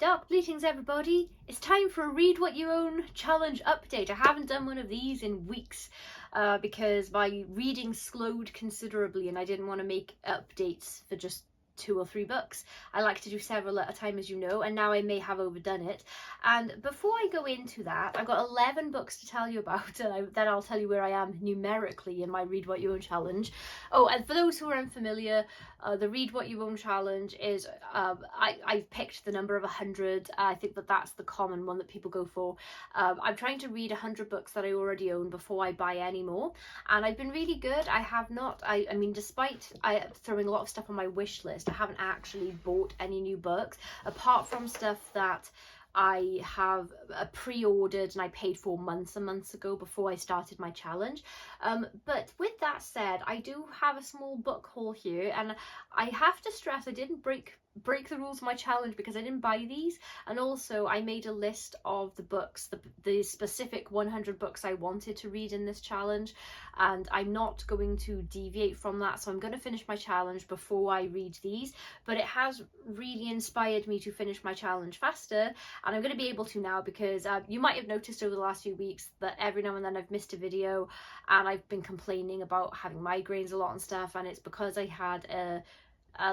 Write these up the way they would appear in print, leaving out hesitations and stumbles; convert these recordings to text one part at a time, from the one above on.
Dark Bleatings, everybody! It's time for a Read What You Own challenge update. I haven't done one of these in weeks because my reading slowed considerably and I didn't want to make updates for just 2 or 3 books. I like to do several at a time, as you know, and now I may have overdone it. And before I go into that, I've got 11 books to tell you about, and then I'll tell you where I am numerically in my Read What You Own challenge. Oh, and for those who are unfamiliar, the Read What You Own challenge is, I've picked the number of 100. I think that's the common one that people go for. I'm trying to read 100 books that I already own before I buy any more, and I've been really good. I have not, I mean, despite throwing a lot of stuff on my wish list, I haven't actually bought any new books, apart from stuff that I have pre-ordered and I paid for months and months ago before I started my challenge. But with that said, I do have a small book haul here, and I have to stress I didn't break the rules of my challenge because I didn't buy these, and also I made a list of the books, the specific 100 books I wanted to read in this challenge, and I'm not going to deviate from that, so I'm going to finish my challenge before I read these. But it has really inspired me to finish my challenge faster, and I'm going to be able to now because you might have noticed over the last few weeks that every now and then I've missed a video and I've been complaining about having migraines a lot and stuff, and it's because I had a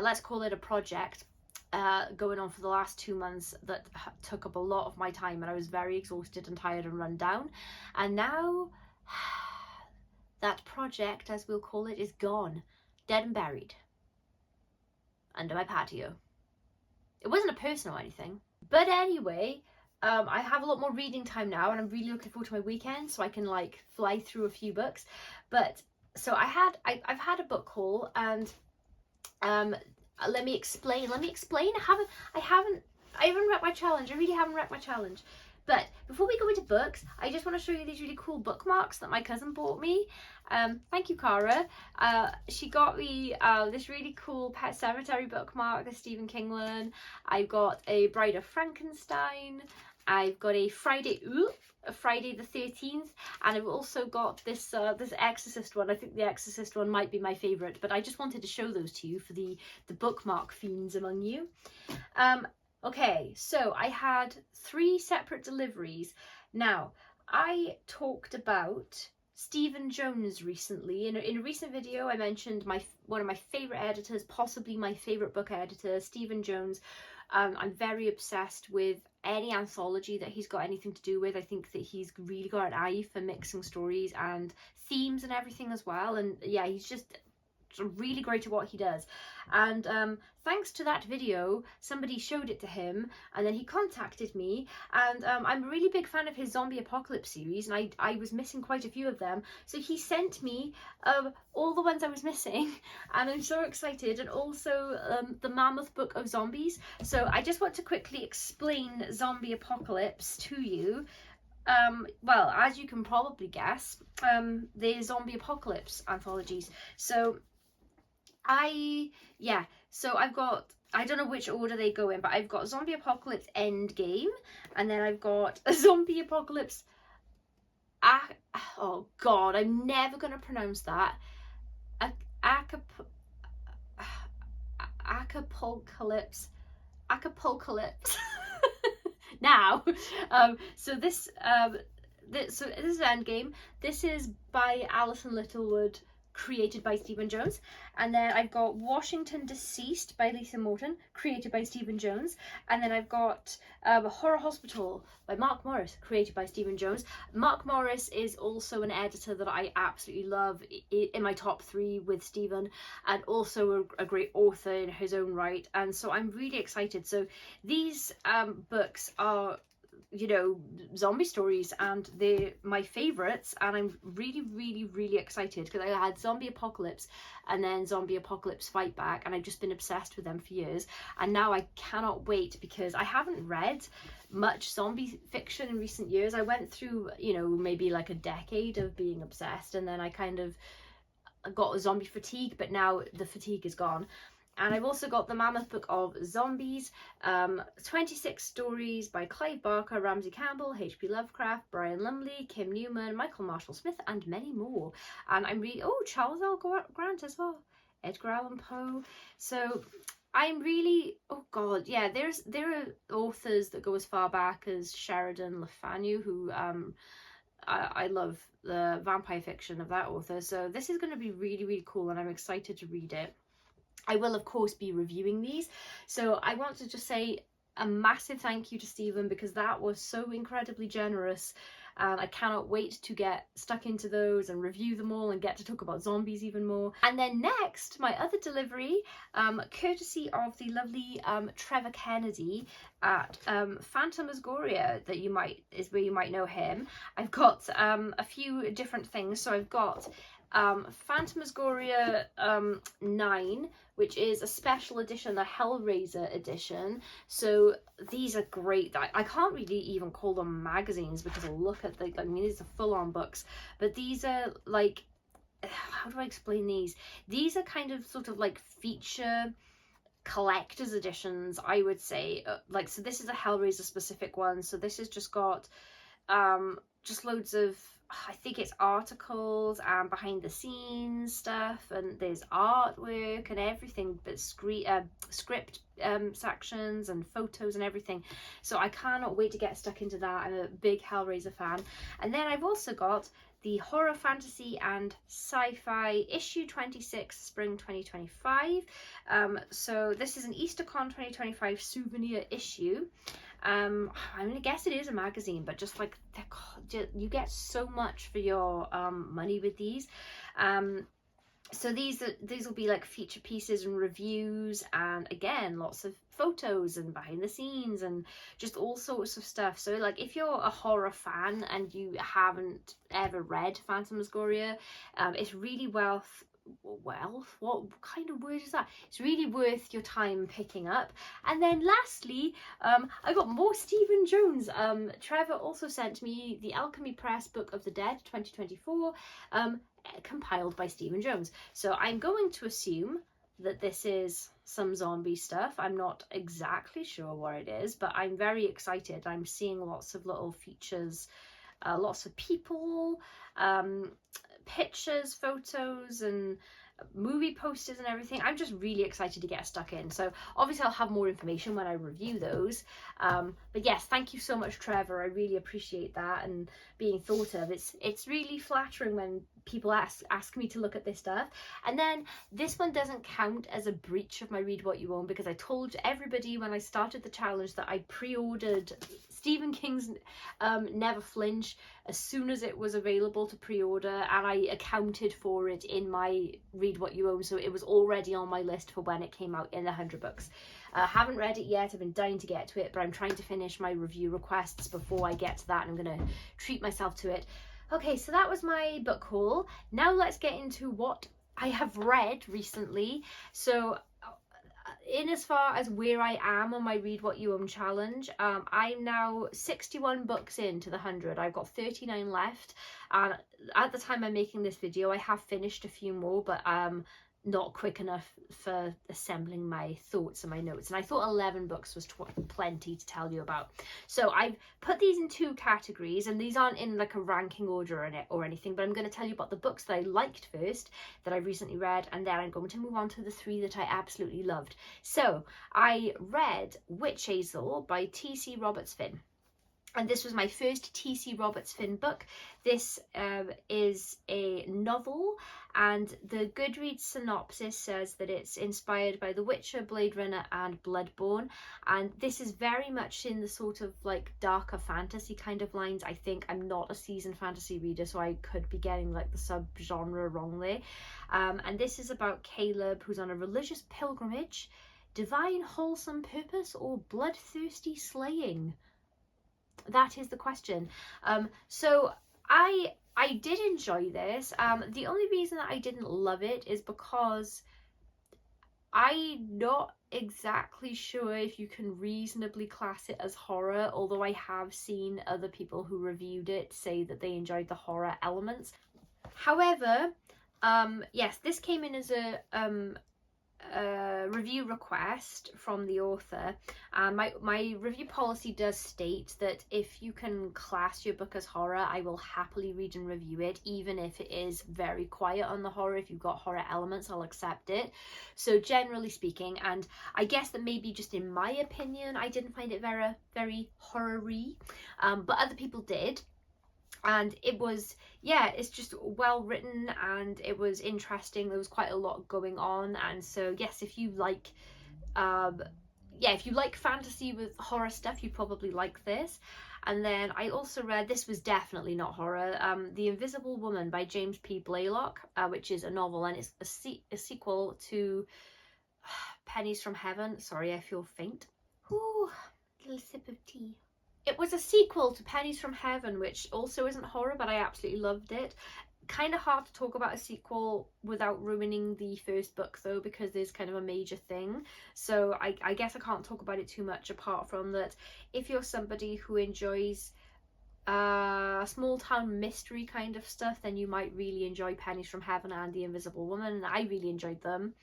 let's call it a project going on for the last 2 months that took up a lot of my time, and I was very exhausted and tired and run down. And now that project, as we'll call it, is gone, dead and buried under my patio. It wasn't a person or anything, but anyway, I have a lot more reading time now, and I'm really looking forward to my weekend so I can like fly through a few books. But so I've had a book haul, and let me explain. I haven't wrecked my challenge. I really haven't wrecked my challenge. But before we go into books, I just want to show you these really cool bookmarks that my cousin bought me. Thank you, Cara. She got me this really cool Pet Cemetery bookmark, the Stephen King one. I've got a Bride of Frankenstein. I've got a Friday the 13th, and I've also got this this Exorcist one. I think the Exorcist one might be my favourite, but I just wanted to show those to you for the bookmark fiends among you. Okay, so I had 3 separate deliveries. Now, I talked about Stephen Jones recently. In a recent video, I mentioned one of my favourite editors, possibly my favourite book editor, Stephen Jones. I'm very obsessed with any anthology that he's got anything to do with. I think that he's really got an eye for mixing stories and themes and everything as well. And yeah, he's just really great at what he does. And thanks to that video, somebody showed it to him, and then he contacted me, and I'm a really big fan of his zombie apocalypse series, and I was missing quite a few of them, so he sent me all the ones I was missing, and I'm so excited. And also the Mammoth Book of Zombies. So I just want to quickly explain zombie apocalypse to you. Well, as you can probably guess, the zombie apocalypse anthologies. So I've got, I don't know which order they go in, but I've got Zombie Apocalypse Endgame, and then I've got a Zombie Apocalypse, oh god, I'm never going to pronounce that, Apocalypse. Now, so this is Endgame. This is by Alison Littlewood, created by Stephen Jones. And then I've got Washington Deceased by Lisa Morton, created by Stephen Jones. And then I've got Horror Hospital by Mark Morris, created by Stephen Jones. Mark Morris is also an editor that I absolutely love, in my top 3 with Stephen, and also a great author in his own right. And so I'm really excited. So these books are, you know, zombie stories, and they're my favorites, and I'm really excited because I had Zombie Apocalypse and then Zombie Apocalypse Fight Back, and I've just been obsessed with them for years, and now I cannot wait because I haven't read much zombie fiction in recent years. I went through, you know, maybe like a decade of being obsessed, and then I kind of got a zombie fatigue, but now the fatigue is gone. And I've also got the Mammoth Book of Zombies, 26 stories by Clive Barker, Ramsey Campbell, H.P. Lovecraft, Brian Lumley, Kim Newman, Michael Marshall Smith, and many more. And I'm really, oh, Charles L. Grant as well, Edgar Allan Poe. So I'm really, oh god, yeah, there are authors that go as far back as Sheridan Le Fanu, who I love the vampire fiction of that author, so this is going to be really, really cool, and I'm excited to read it. I will, of course, be reviewing these, so I want to just say a massive thank you to Stephen, because that was so incredibly generous, and I cannot wait to get stuck into those and review them all and get to talk about zombies even more. And then next, my other delivery, courtesy of the lovely Trevor Kennedy at Phantasmagoria, that is where you might know him. I've got a few different things. So I've got Phantasmagoria 9, which is a special edition, the Hellraiser edition. So these are great. I can't really even call them magazines, because I look at I mean, these are full-on books, but these are like, how do I explain these? These are kind of sort of like feature collector's editions, I would say. Like, so this is a Hellraiser specific one, so this has just got just loads of, I think it's articles and behind the scenes stuff, and there's artwork and everything, but script sections and photos and everything. So I cannot wait to get stuck into that. I'm a big Hellraiser fan. And then I've also got the Horror, Fantasy and Sci-Fi issue 26, spring 2025. So this is an EasterCon 2025 souvenir issue. I'm gonna guess it is a magazine, but just like you get so much for your money with these. So these will be like feature pieces and reviews, and again, lots of photos and behind the scenes and just all sorts of stuff. So like, if you're a horror fan and you haven't ever read Phantasmagoria, it's really what kind of word is that? It's really worth your time picking up. And then lastly, I got more Stephen Jones. Trevor also sent me the Alchemy Press Book of the Dead 2024, compiled by Stephen Jones. So I'm going to assume that this is some zombie stuff. I'm not exactly sure what it is, but I'm very excited. I'm seeing lots of little features, lots of people, pictures, photos, and movie posters and everything. I'm just really excited to get stuck in. So obviously I'll have more information when I review those. But yes, thank you so much, Trevor. I really appreciate that and being thought of. It's really flattering when people ask me to look at this stuff. And then this one doesn't count as a breach of my Read What You Own, because I told everybody when I started the challenge that I pre-ordered Stephen King's Never Flinch as soon as it was available to pre-order, and I accounted for it in my Read What You Own, so it was already on my list for when it came out in 100 books. Haven't read it yet. I've been dying to get to it, but I'm trying to finish my review requests before I get to that, and I'm going to treat myself to it. Okay, so that was my book haul. Now let's get into what I have read recently. So in as far as where I am on my Read What You Own challenge, I'm now 61 books into the 100. I've got 39 left, and at the time I'm making this video I have finished a few more, but not quick enough for assembling my thoughts and my notes, and I thought 11 books was plenty to tell you about. So I've put these in two categories, and these aren't in like a ranking order or anything, but I'm going to tell you about the books that I liked first, that I recently read, and then I'm going to move on to the 3 that I absolutely loved. So I read Witchazel by T.C. Roberts Finn. And this was my first T.C. Roberts Finn book. This is a novel, and the Goodreads synopsis says that it's inspired by The Witcher, Blade Runner and Bloodborne. And this is very much in the sort of like darker fantasy kind of lines. I think I'm not a seasoned fantasy reader, so I could be getting like the subgenre wrong there. And this is about Caleb, who's on a religious pilgrimage. Divine wholesome purpose or bloodthirsty slaying? That is the question. So I did enjoy this. The only reason that I didn't love it is because I'm not exactly sure if you can reasonably class it as horror, although I have seen other people who reviewed it say that they enjoyed the horror elements. However, yes, this came in as review request from the author, and my review policy does state that if you can class your book as horror, I will happily read and review it, even if it is very quiet on the horror. If you've got horror elements, I'll accept it. So generally speaking, and I guess that maybe just in my opinion, I didn't find it very horror-y, but other people did. And it was, yeah, it's just well written and it was interesting. There was quite a lot going on, and so yes, if you like if you like fantasy with horror stuff, you probably like this. And then I also read, this was definitely not horror, The Invisible Woman by James P. Blaylock, which is a novel, and it's a sequel to Pennies from Heaven. Sorry, I feel faint. Ooh, little sip of tea. It was a sequel to Pennies from Heaven, which also isn't horror, but I absolutely loved it. Kind of hard to talk about a sequel without ruining the first book, though, because there's kind of a major thing. So I guess I can't talk about it too much, apart from that if you're somebody who enjoys small town mystery kind of stuff, then you might really enjoy Pennies from Heaven and The Invisible Woman. I really enjoyed them.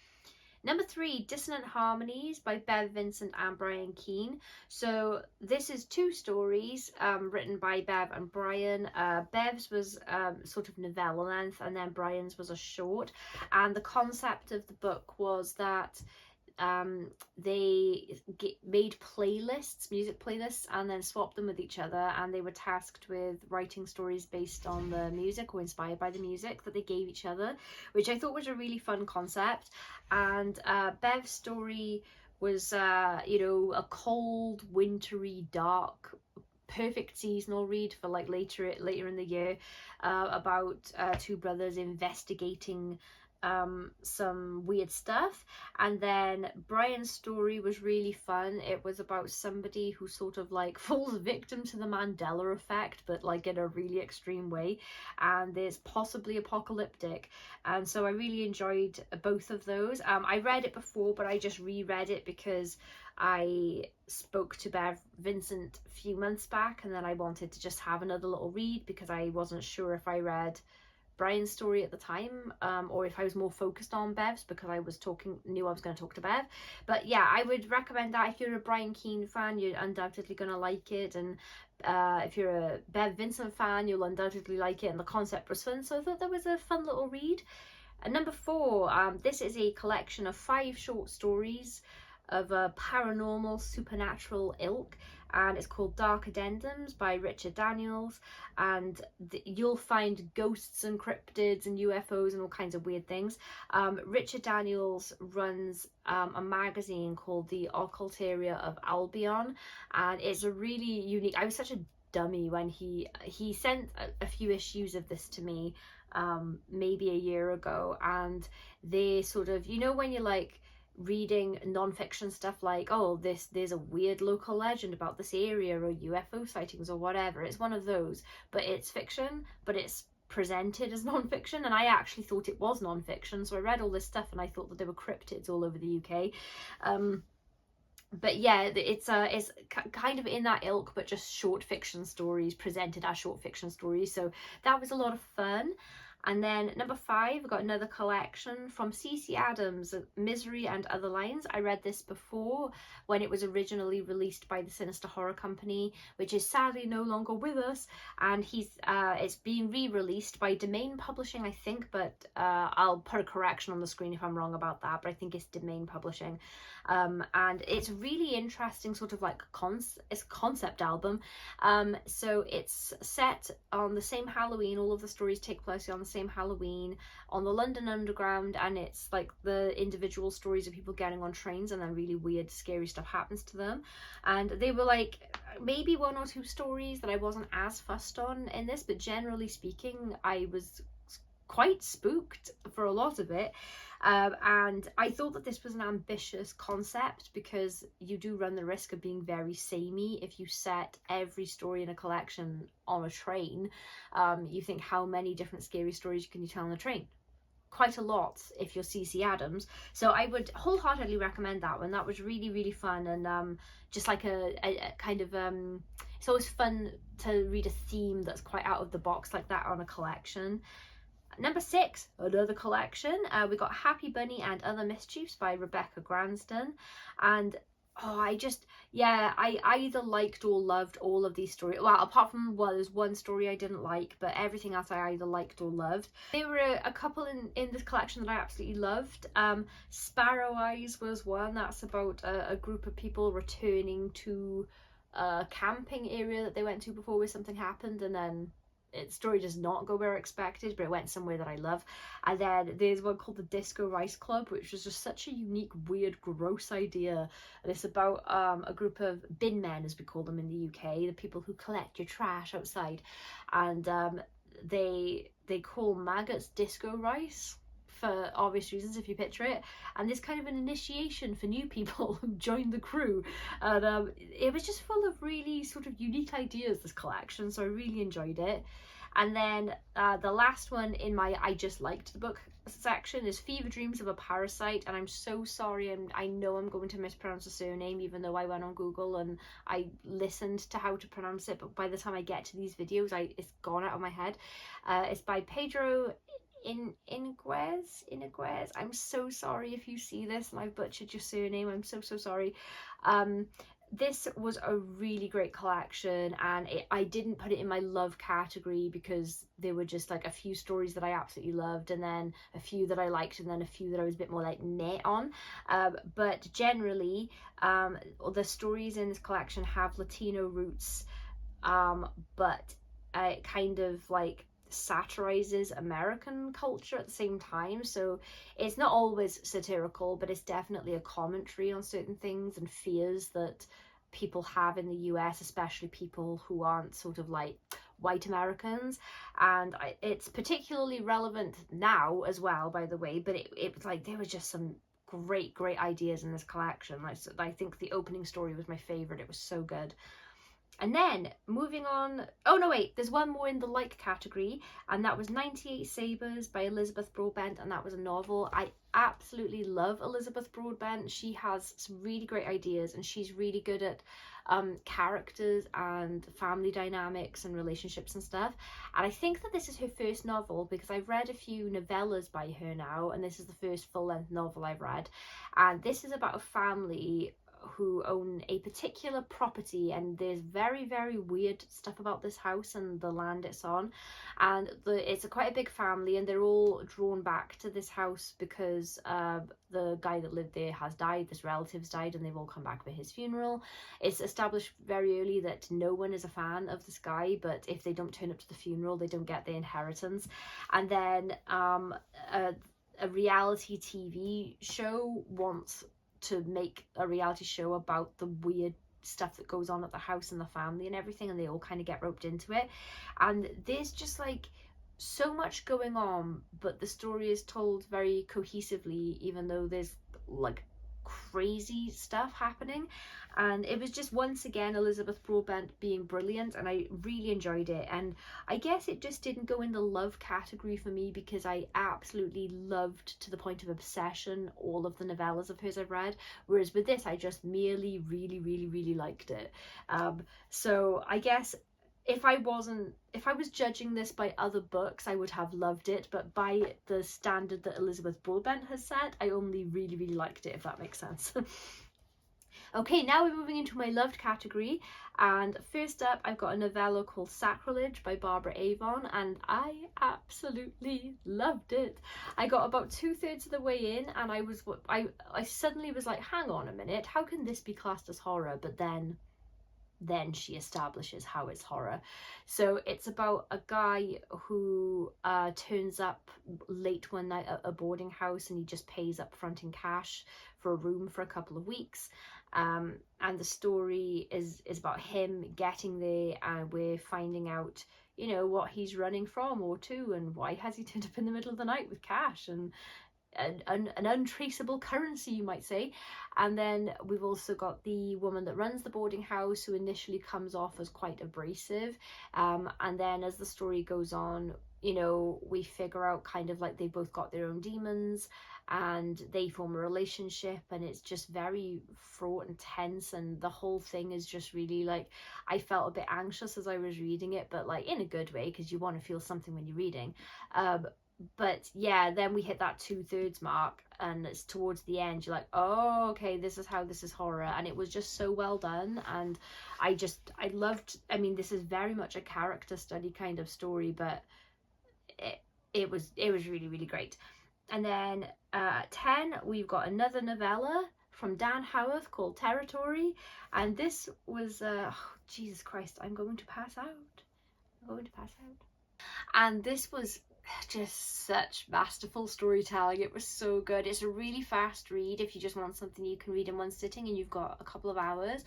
Number 3, Dissonant Harmonies by Bev, Vincent and Brian Keene. So this is 2 stories written by Bev and Brian. Bev's was sort of novella length, and then Brian's was a short. And the concept of the book was that they made playlists, music playlists, and then swapped them with each other, and they were tasked with writing stories based on the music or inspired by the music that they gave each other, which I thought was a really fun concept. And Bev's story was you know, a cold, wintry, dark, perfect seasonal read for like later in the year, about 2 brothers investigating some weird stuff. And then Brian's story was really fun. It was about somebody who sort of like falls victim to the Mandela effect, but like in a really extreme way, and there's possibly apocalyptic. And so I really enjoyed both of those. I read it before, but I just reread it because I spoke to Bev Vincent a few months back, and then I wanted to just have another little read because I wasn't sure if I read Brian's story at the time, or if I was more focused on Bev's, because I knew I was going to talk to Bev. But yeah, I would recommend that. If you're a Brian Keene fan, you're undoubtedly going to like it, and if you're a Bev Vincent fan, you'll undoubtedly like it, and the concept was fun, so I thought that was a fun little read. And number 4, this is a collection of 5 short stories of a paranormal supernatural ilk, and it's called Dark Addendums by Richard Daniels. And you'll find ghosts and cryptids and UFOs and all kinds of weird things. Richard Daniels runs a magazine called the Occultaria of Albion, and it's a really unique, I was such a dummy when he sent a few issues of this to me maybe a year ago, and they sort of, you know, when you're like reading non-fiction stuff like, oh, there's a weird local legend about this area, or UFO sightings or whatever, it's one of those, but it's fiction, but it's presented as non-fiction, and I actually thought it was non-fiction, so I read all this stuff and I thought that there were cryptids all over the UK. But yeah, it's kind of in that ilk, but just short fiction stories presented as short fiction stories, so that was a lot of fun. And then number 5, we've got another collection from C.C. Adams, Misery and Other Lines. I read this before when it was originally released by the Sinister Horror Company, which is sadly no longer with us. And it's being re-released by Domain Publishing, I think, but I'll put a correction on the screen if I'm wrong about that, but I think it's Domain Publishing. And it's really interesting, sort of like it's a concept album. So it's set on the same Halloween. All of the stories take place on the same Halloween on the London Underground, and it's like the individual stories of people getting on trains, and then really weird, scary stuff happens to them. And they were like maybe 1 or 2 stories that I wasn't as fussed on in this, but generally speaking, I was quite spooked for a lot of it. And I thought that this was an ambitious concept, because you do run the risk of being very samey if you set every story in a collection on a train. You think, how many different scary stories can you tell on a train? Quite a lot if you're C.C. Adams. So I would wholeheartedly recommend that one. That was really, really fun, and just like a kind of it's always fun to read a theme that's quite out of the box like that on a collection. Number 6, another collection. We got Happy Bunny and Other Mischiefs by Rebecca Gransden. And I either liked or loved all of these stories. Well, apart from, well, there's one story I didn't like, but everything else I either liked or loved. There were a couple in this collection that I absolutely loved. Sparrow Eyes was one. That's about a group of people returning to a camping area that they went to before where something happened, and then its story does not go where expected, but it went somewhere that I love. And then there's one called the Disco Rice Club, which was just such a unique, weird, gross idea. And it's about a group of bin men, as we call them in the UK, the people who collect your trash outside. And they call maggots disco rice, for obvious reasons if you picture it, and there's kind of an initiation for new people who join the crew, and it was just full of really sort of unique ideas, this collection, so I really enjoyed it. And then the last one in my I just liked the book section is Fever Dreams of a Parasite, and I'm so sorry, I know I'm going to mispronounce the surname, even though I went on Google and I listened to how to pronounce it, but by the time I get to these videos it's gone out of my head. It's by Pedro Iniguez. I'm so sorry if you see this and I've butchered your surname. I'm so sorry. This was a really great collection, and I didn't put it in my love category because there were just like a few stories that I absolutely loved, and then a few that I liked, and then a few that I was a bit more like meh on. But generally, the stories in this collection have Latino roots, but it kind of like satirizes American culture at the same time, so it's not always satirical, but it's definitely a commentary on certain things and fears that people have in the US, especially people who aren't sort of like white Americans. And it's particularly relevant now as well, by the way, but it was like there was just some great ideas in this collection. I think the opening story was my favorite. It was so good. And then moving on, oh no wait, there's one more in the like category, and that was 98 Sabers by Elizabeth Broadbent, and that was a novel. I absolutely love Elizabeth Broadbent. She has some really great ideas, and she's really good at characters and family dynamics and relationships and stuff. And I think that this is her first novel, because I've read a few novellas by her now, and this is the first full-length novel I've read. And this is about a family who own a particular property, and there's very weird stuff about this house and the land it's on, and it's quite a big family, and they're all drawn back to this house because the guy that lived there has died, this relative's died, and they've all come back for his funeral. It's established very early that no one is a fan of this guy, but if they don't turn up to the funeral they don't get their inheritance. And then a reality TV show wants to make a reality show about the weird stuff that goes on at the house and the family and everything, and they all kind of get roped into it. And there's just like so much going on, but the story is told very cohesively, even though there's like crazy stuff happening. And it was just once again Elizabeth Broadbent being brilliant, and I really enjoyed it. And I guess it just didn't go in the love category for me because I absolutely loved, to the point of obsession, all of the novellas of hers I've read, whereas with this I just merely really liked it. So I guess if I was judging this by other books, I would have loved it, but by the standard that Elizabeth Broadbent has set, I only really liked it, if that makes sense. Okay, now we're moving into my loved category, and first up I've got a novella called Sacrilege by Barbara Avon, and I absolutely loved it. I got about 2/3 of the way in, and I suddenly was like, hang on a minute, how can this be classed as horror? But then she establishes how it's horror. So it's about a guy who turns up late one night at a boarding house, and he just pays up front in cash for a room for a couple of weeks. And the story is about him getting there, and we're finding out, you know, what he's running from or to, and why has he turned up in the middle of the night with cash and an untraceable currency, you might say. And then we've also got the woman that runs the boarding house, who initially comes off as quite abrasive, and then as the story goes on, you know, we figure out kind of like they both got their own demons, and they form a relationship, and it's just very fraught and tense, and the whole thing is just really like, I felt a bit anxious as I was reading it, but like in a good way, because you want to feel something when you're reading. but yeah, then we hit that 2/3 mark, and it's towards the end. You're like, oh, okay, this is how this is horror, and it was just so well done. And I loved. I mean, this is very much a character study kind of story, but it was really, really great. And then 10, we've got another novella from Dan Howarth called Territory, and this was oh, Jesus Christ, I'm going to pass out. And this was just such masterful storytelling. It was so good. It's a really fast read if you just want something you can read in one sitting and you've got a couple of hours.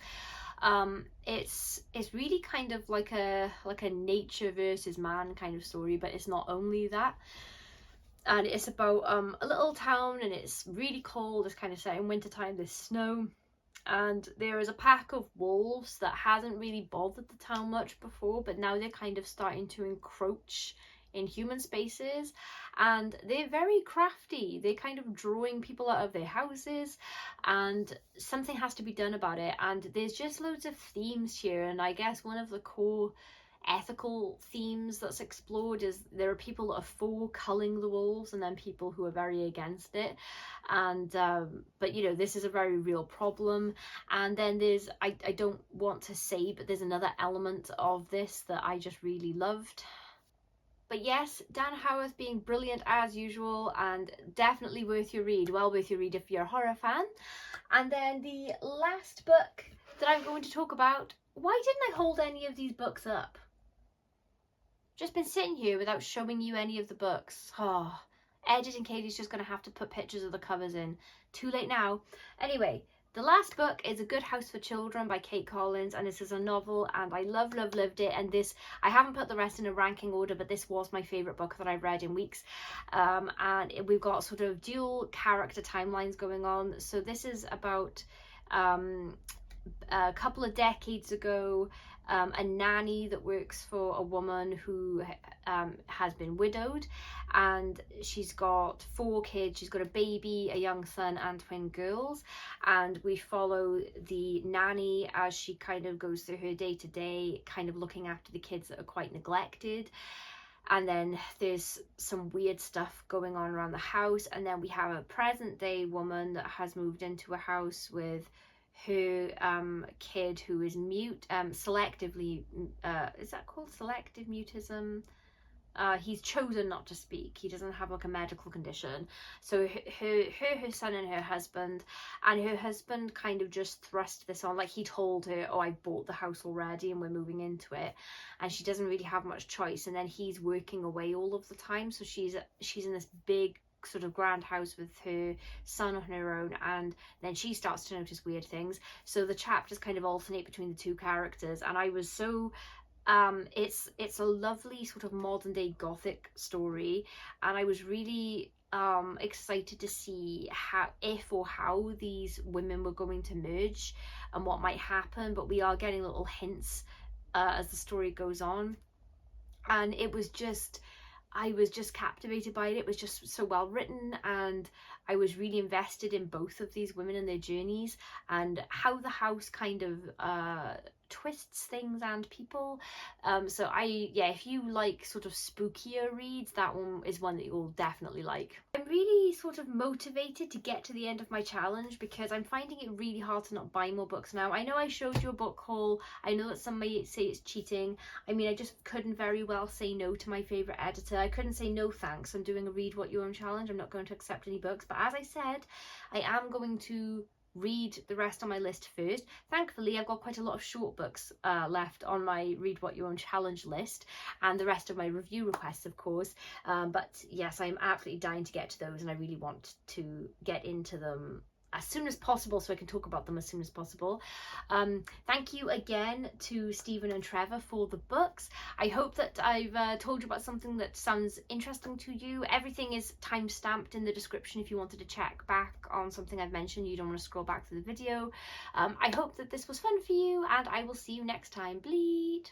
It's really kind of like a nature versus man kind of story, but it's not only that. And it's about a little town, and it's really cold. It's kind of set in wintertime. There's snow, and there is a pack of wolves that hasn't really bothered the town much before, but now they're kind of starting to encroach in human spaces, and they're very crafty. They're kind of drawing people out of their houses, and something has to be done about it. And there's just loads of themes here, and I guess one of the core ethical themes that's explored is there are people that are for culling the wolves, and then people who are very against it. And but you know, this is a very real problem. And then there's I don't want to say, but there's another element of this that I just really loved. But yes, Dan Howarth being brilliant as usual, and definitely worth your read. Well worth your read if you're a horror fan. And then the last book that I'm going to talk about, why didn't I hold any of these books up? Just been sitting here without showing you any of the books. Oh, editing Katie's just going to have to put pictures of the covers in. Too late now. Anyway, the last book is A Good House for Children by Kate Collins, and this is a novel, and I loved it. And this, I haven't put the rest in a ranking order, but this was my favourite book that I've read in weeks. And we've got sort of dual character timelines going on. So this is about a couple of decades ago, a nanny that works for a woman who has been widowed, and she's got 4 kids. She's got a baby, a young son, and twin girls. And we follow the nanny as she kind of goes through her day-to-day, kind of looking after the kids that are quite neglected. And then there's some weird stuff going on around the house. And then we have a present day woman that has moved into a house with her kid who is mute, selectively, is that called selective mutism? He's chosen not to speak. He doesn't have like a medical condition. So her son and her husband kind of just thrust this on. Like, he told her, oh, I bought the house already and we're moving into it, and she doesn't really have much choice. And then he's working away all of the time, so she's in this big sort of grand house with her son on her own, and then she starts to notice weird things. So the chapters kind of alternate between the two characters, and I was so it's a lovely sort of modern day gothic story, and I was really excited to see how these women were going to merge and what might happen. But we are getting little hints as the story goes on, and I was just captivated by it. It was just so well written, and I was really invested in both of these women and their journeys, and how the house kind of twists things and people. So if you like sort of spookier reads, that one is one that you'll definitely like. I'm really sort of motivated to get to the end of my challenge, because I'm finding it really hard to not buy more books now. I know I showed you a book haul. I know that some may say it's cheating. I mean, I just couldn't very well say no to my favourite editor. I couldn't say no thanks. I'm doing a read what you own challenge. I'm not going to accept any books, but as I said, I am going to read the rest on my list first. Thankfully, I've got quite a lot of short books left on my read what you own challenge list, and the rest of my review requests, of course. But yes, I'm absolutely dying to get to those, and I really want to get into them as soon as possible so I can talk about them as soon as possible. Thank you again to Stephen and Trevor for the books. I hope that I've told you about something that sounds interesting to you. Everything is time stamped in the description if you wanted to check back on something I've mentioned. You don't want to scroll back through the video. I hope that this was fun for you, and I will see you next time. Bleed!